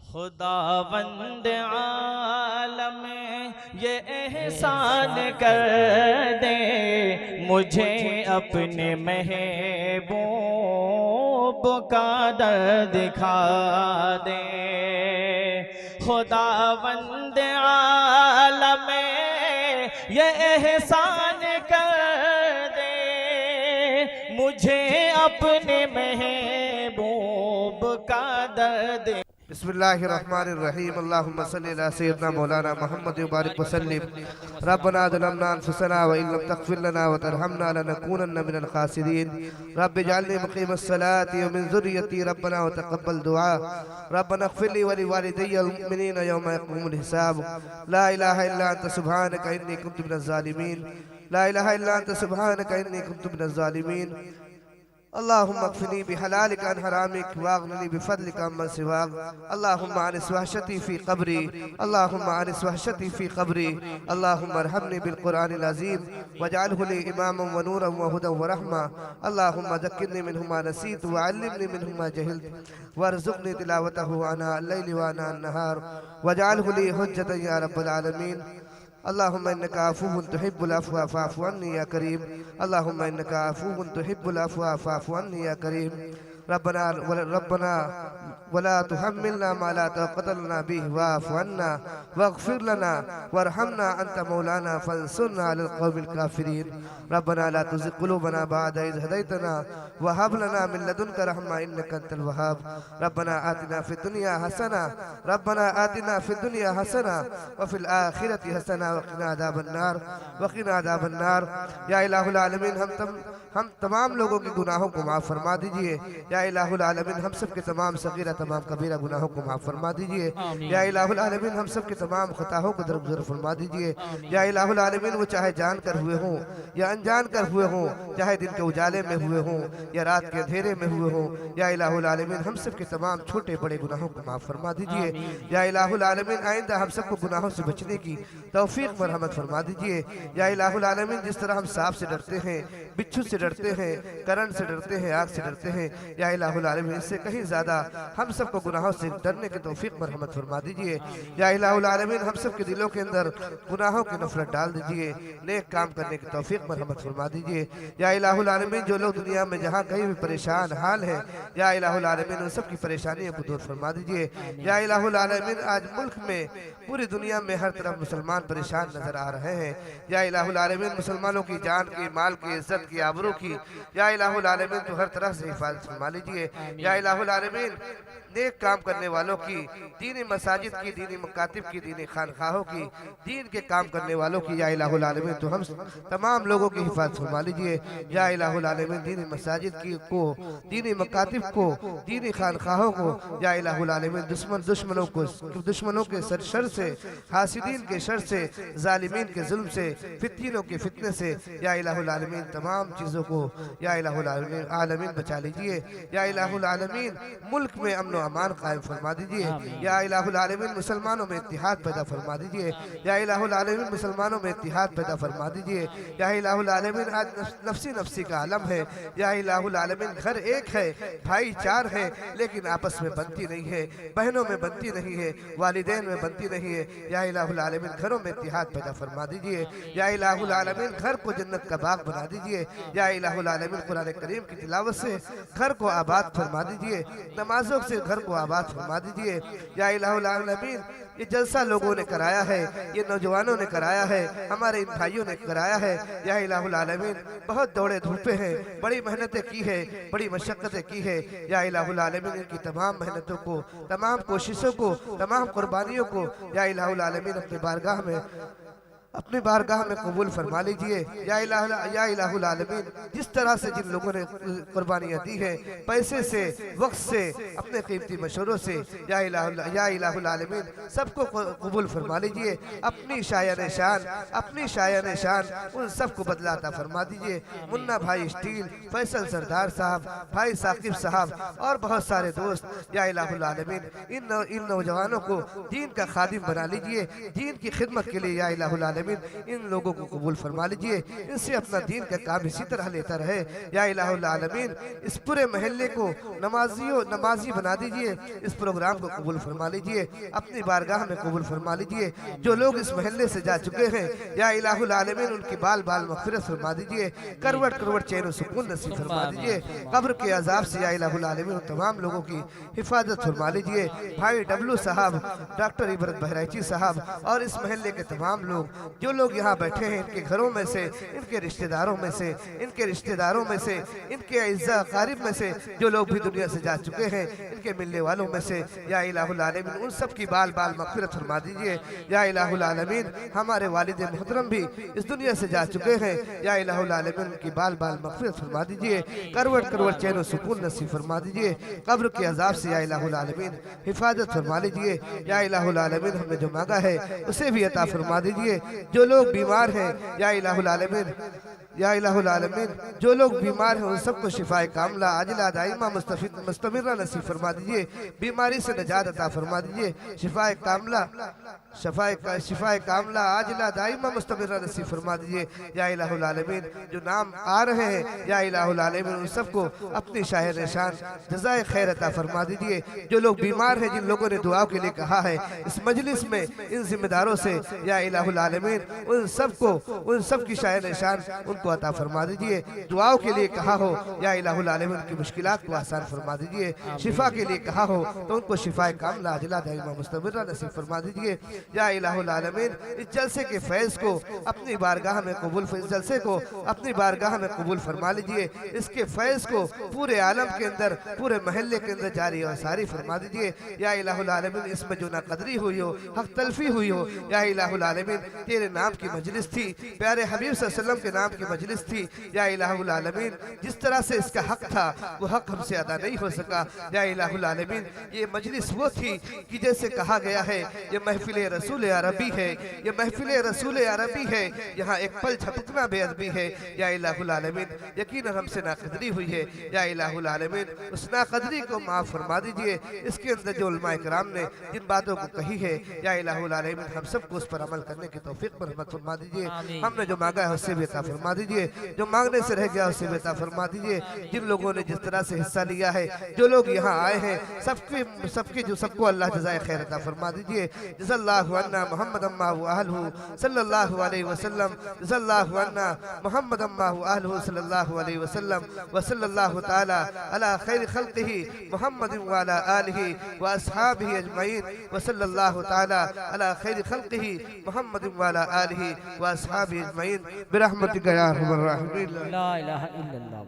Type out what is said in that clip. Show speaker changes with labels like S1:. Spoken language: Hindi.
S1: खुदावंद आलम ये एहसान कर दे, मुझे अपने महबूब का दर दिखा दे। खुदावंद आलम ये एहसान कर दे, मुझे अपने महबूब का दर दे।
S2: बिस्मिल्लाहिर्रहमानिर्रहीम। अल्लाहुम्मा सल्लि अला सय्यिदना मौलाना मुहम्मद व बारिक वसल्लिम। रब्बना ज़लमना अनफुसना व इन लम तग़फिर लना व तरहमना लनकूनन्ना मिनल खासिरीन। रब्बि जअलनी मुक़ीमस सलाति व मिन ज़ुर्रिय्यती रब्बना व तक़ब्बल दुआ। रब्बना इग़फिर ली व लिवालिदैया वल मुमिनीना यौमा यक़ूमुल हिसाब। ला इलाहा इल्ला अंता सुब्हानका इन्नी कुन्तु मिनज़ ज़ालिमीन। ला इलाहा इल्ला अंता सुब्हानका इन्नी कुन्तु मिनज़ ज़ालिमीन। अल्लाहुम्मा अक्फिनी बिहलालिका अन हरामिक वागनिनी बिफदलिका अम्मन सिवाक। अल्लाहुम्मा अनिस वहशती फी क़ब्री। अल्लाहुम्मा अनिस वहशती फी क़ब्री। अल्लाहुम्मा अरहमनी बिल क़ुरआनिल अज़ीम वजअलहु ली इमामन व नूरन व हुदन व रहमा। अल्लाहुम्मा ज़क्किरनी मिन्हु मा नसीतु व अल्लिमनी मिन्हु मा जहलतु वरज़ुक़नी तिलावतहु आना अल-लैलि व आना अन-नहार वजअलहु ली हुज्जतन या रब्बल आलमीन। अल्लाहुम्मा इन्नका अफ़ुव्वुन तुहिब्बुल अफ़्वा फ़अफ़ु अन्नी या करीम। अल्लाहुम्मा इन्नका अफ़ुव्वुन तुहिब्बुल अफ़्वा फ़अफ़ु अन्नी या करीम। रब्बना वला तुहम्मिलना मा ला ताक़त लना बिही वाफ़ु अन्ना वग़फ़िर लना वरहमना अंता मौलाना फ़ंसुरना अलल क़ौमिल काफ़िरीन। रब्बना ला तुज़िग़ क़ुलूबना बअद इज़ हदैतना व हब लना मिन लदुनका रहमा इन्नका अंतल वहाब। रब्बना आतिना फ़िद दुनिया हसना रब्बना आतिना फ़िद दुनिया हसना व फ़िल आखिरति हसना व क़िना अज़ाबन नार। या इलाहुल आलमीन हम तमाम लोगों के गुनाहों को माफ़ फरमा दीजिए। या इलाहुल आलमीन हम सब के तमाम सगीरा तमाम कबीरा गुनाहों को माफ़ फरमा दीजिए। या इलाहुल आलमीन हम सब के तमाम खताओं को दरगुजर फरमा दीजिए। या इलाहुल आलमीन वो चाहे जान कर हुए हों या अनजान कर हुए हों, चाहे दिन के उजाले में हुए हों या रात के अंधेरे में हुए हों, या इलाहुल आलमीन हम सब के तमाम छोटे बड़े गुनाहों को माफ़ फरमा दीजिए। या इलाहुल आलमीन आइंदा हम सबको गुनाहों से बचने की तौफीक मरहमत फरमा दीजिए। या इलाहुल आलमीन जिस तरह हम सांप से डरते हैं, बिच्छू से डरते हैं, करंट से डरते हैं, आग से डरते हैं, या इलाहुल आलमीन इससे कहीं ज़्यादा हम सबको गुनाहों से डरने की तौफीक मरहमत फरमा दीजिए। या इलाहुल आलमीन हम सब के दिलों के अंदर गुनाहों की नफरत डाल दीजिए, नेक काम करने की तौफीक मरहमत फरमा दीजिए। या इलाहुल आलमीन जो लोग दुनिया में जहाँ कहीं भी परेशान हाल है, या इलाहुल आलमीन उन सब की परेशानियों को दूर फरमा दीजिए। या इलाहुल आलमीन आज मुल्क में पूरी दुनिया में हर तरफ मुसलमान परेशान नजर आ रहे हैं। या इलाहुल आलमीन मुसलमानों की जान की, माल की, इज्जत की, आबरू की, या इलाहुल आलमीन तो हर तरह से हिफाजत फरमा लीजिए। या इलाहुल आलमीन नेक काम करने वालों की, दीनी मसाजिद की, दीनी मकातिब की, दीनी खानखाहों की, दीन के काम करने वालों की, या इलाहुल आलमीन तो हम तमाम लोगों की हिफाजत फरमा लीजिए। या इलाहुल आलमीन दीनी मसाजिद की को, दीनी मकातिब को, दीनी खानखाहों को, या इलाहुल आलमीन दुश्मनों के शर से, हासिदीन के शर से, जालिमीन के जुल्म से, फितनों के फितने से, या इलाहुल आलमीन तमाम चीज़ों को या इलाहुल आलमीन बचा लीजिए। या इलाहुल आलमीन मुल्क में अमन व अमान कायम फरमा दीजिए। या इलाहुल आलमीन मुसलमानों में इत्तिहाद पैदा फरमा दीजिए। या इलाहुल आलमीन मुसलमानों में इत्तिहाद पैदा फरमा दीजिए। या इलाहुल आलमीन आज नफसी नफसी का आलम है। या इलाहुल आलमीन घर एक है, भाई चार है, लेकिन आपस में बनती नहीं है, बहनों में बनती नहीं है, वालिदैन में बनती नहीं है। या इलाहुल आलमीन घरों में इत्तिहाद पैदा फरमा दीजिए। या इलाहुल आलमीन घर को जन्नत का बाग बना दीजिए। या इलाहुल आलमीन कुरान करीम की तिलावत से घर को आबाद फरमा दीजिए, नमाजों से घर को आबाद फरमा दीजिए। या इलाहुल आलमीन ये जलसा लोगों ने कराया है, ये नौजवानों ने कराया है, हमारे इन भाइयों ने कराया है। या इलाहुल आलमीन बहुत दौड़े धूपे हैं, बड़ी मेहनतें की है, बड़ी मशक्क़तें की है। या इलाहुल आलमीन इनकी तमाम मेहनतों को, तमाम कोशिशों को, तमाम कुर्बानियों को या इलाहुल आलमीन अपनी बारगाह में कबूल फरमा लीजिए। या इलाहुल आलमीन जिस तरह से जिन लोगों ने कुर्बानियाँ दी हैं, पैसे से, वक्त से, अपने कीमती मशवरों से, या इलाहुल आलमीन सबको कबूल फरमा लीजिए। अपनी शायान शान उन सबको बदलाता फरमा दीजिए। मुन्ना भाई स्टील, फैसल सरदार साहब, भाई साकिब साहब और बहुत सारे दोस्त, या इलाहुल आलमीन इन नौजवानों को दीन का खादिम बना लीजिए, दीन की खिदमत के लिए या इलाहुल आलमीन आलमीन इन लोगों को कबूल फरमा लीजिए, इनसे अपना दीन का काम इसी तरह लेता रहे। या इलाहुल आलमीन इस पूरे महल्ले को नमाजी बना दीजिए, इस प्रोग्राम को कबूल फरमा लीजिए, अपनी बारगाह में कबूल फरमा लीजिए। जो लोग इस महल्ले से जा चुके हैं या इलाहुल आलमीन उनकी बाल बाल मग़फ़िरत फरमा दीजिए, करवट करवट चैन और सुकून नसीब फरमा दीजिए। कब्र के अज़ाब से या इलाहुल आलमीन तमाम लोगों की हिफाजत फरमा लीजिए। भाई डब्लू साहब, डॉक्टर इबरत बहराइची साहब और इस महल्ले के तमाम लोग, जो लोग यहाँ बैठे हैं, इनके घरों में से, इनके रिश्तेदारों में से, इनके इज़्ज़ा क़ारिब में से जो लोग भी दुनिया से जा चुके हैं, इनके मिलने वालों में से या इलाहुल आलमीन उन सब की बाल बाल मग़फ़िरत फरमा दीजिए। या इलाहुल आलमीन हमारे वालिद मोहतरम भी इस दुनिया से जा चुके हैं, या इलाहुल आलमीन उनकी बाल बाल मग़फ़िरत फरमा दीजिए, करवट करवट चैन और सुकून नसीब फरमा दीजिए। कब्र के अज़ाब से या इलाहुल आलमीन हिफाजत फरमा लीजिए। या इलाहुल आलमीन हमने जो मांगा है उसे भी अता फरमा दीजिए। जो लोग बीमार हैं या इलाहुल आलमीन जो लोग बीमार हैं उन सबको शिफाए कामला आजिला दाइमा मुस्तमिरा नसीब फरमा दीजिए। बीमारी से निजात अता फरमा दीजिए। शिफाए कामला आजिला दाइमा मुस्तमिरा नसीब फरमा दीजिए। या इलाहुल आलमीन जो नाम आ रहे हैं या इलाहुल आलमीन उन सबको अपनी शाह निशान जज़ाए खैर अता फरमा दीजिए। जो लोग बीमार हैं, जिन लोगों ने दुआओं के लिए कहा है इस मजलिस में, इन जिम्मेदारों से या इलाहुल आलमीन उन सब की शाह निशान उनको अता फरमा दीजिए। दुआओं के लिए कहा हो या इलाहुल आलमीन की मुश्किलात को आसान फरमा दीजिए। शिफा के लिए कहा हो तो उनको शिफाए कामला आजिला दाइमा मुस्तमिरा नसीब फरमा दीजिए। या इलाहुल आलमीन इस जलसे के फैज़ को अपनी बारगाह में कबूल फरमा लीजिए। इसके फैज़ को पूरे आलम के अंदर, पूरे महल्ले के अंदर जारी और सारी फरमा दीजिए। या इलाहुल आलमीन इसमें जो नाक़दरी हुई हो, हक तलफी हुई हो, या इलाहुल आलमीन तेरे नाम की मजलिस थी, प्यारे हबीब सल्लल्लाहु अलैहि वसल्लम के नाम की मजलिस थी। या इलाहुल आलमीन जिस तरह से इसका हक था वो हक हमसे अदा नहीं हो सका। या इलाहुल आलमीन ये मजलिस वो थी कि जैसे कहा गया है ये महफिल रसूल अरबी है, ये महफिल रसूल अरबी है, यहाँ एक पल झपकना बेअदबी है। या इलाहुल आलमीन यकीनन हमसे नाक़दरी हुई है। या इलाहुल आलमीन उस नाक़दरी को माफ़ फरमा दीजिए। इसके अंदर जो उलमा इकराम ने जिन बातों को कही है या इलाहुल आलमीन हम सबको उस पर अमल करने की तौफीक पर रहमत फरमा दीजिए। हमने जो मांगा है उससे भी अता फरमा दीजिए, जो मांगने से रह गया उससे भी अता फरमा दीजिए। जिन लोगों ने जिस तरह से हिस्सा लिया है, जो लोग यहाँ आए हैं, सबको अल्लाह जज़ाए खैर अता फरमा दीजिए। जज़ल्लाहु अन्ना मुहम्मद अम्मा व अहलहु सल्लल्लाहु अलैहि वसल्लम, जज़ल्लाहु अन्ना मुहम्मद अम्मा व अहलहु सल्लल्लाहु अलैहि वसल्लम व सल्लल्लाहु तआला अला खैर खल्क़िही मुहम्मद व अला आलिही व अस्हाबिही अजमईन व सल्लल्लाहु तआला अला खैर खल्क़िही मुहम्मद व अला आलिही व अस्हाबिही अजमईन बिरहमतिका या अरहमर राहिमीन।
S3: ला इलाहा इल्लल्लाह।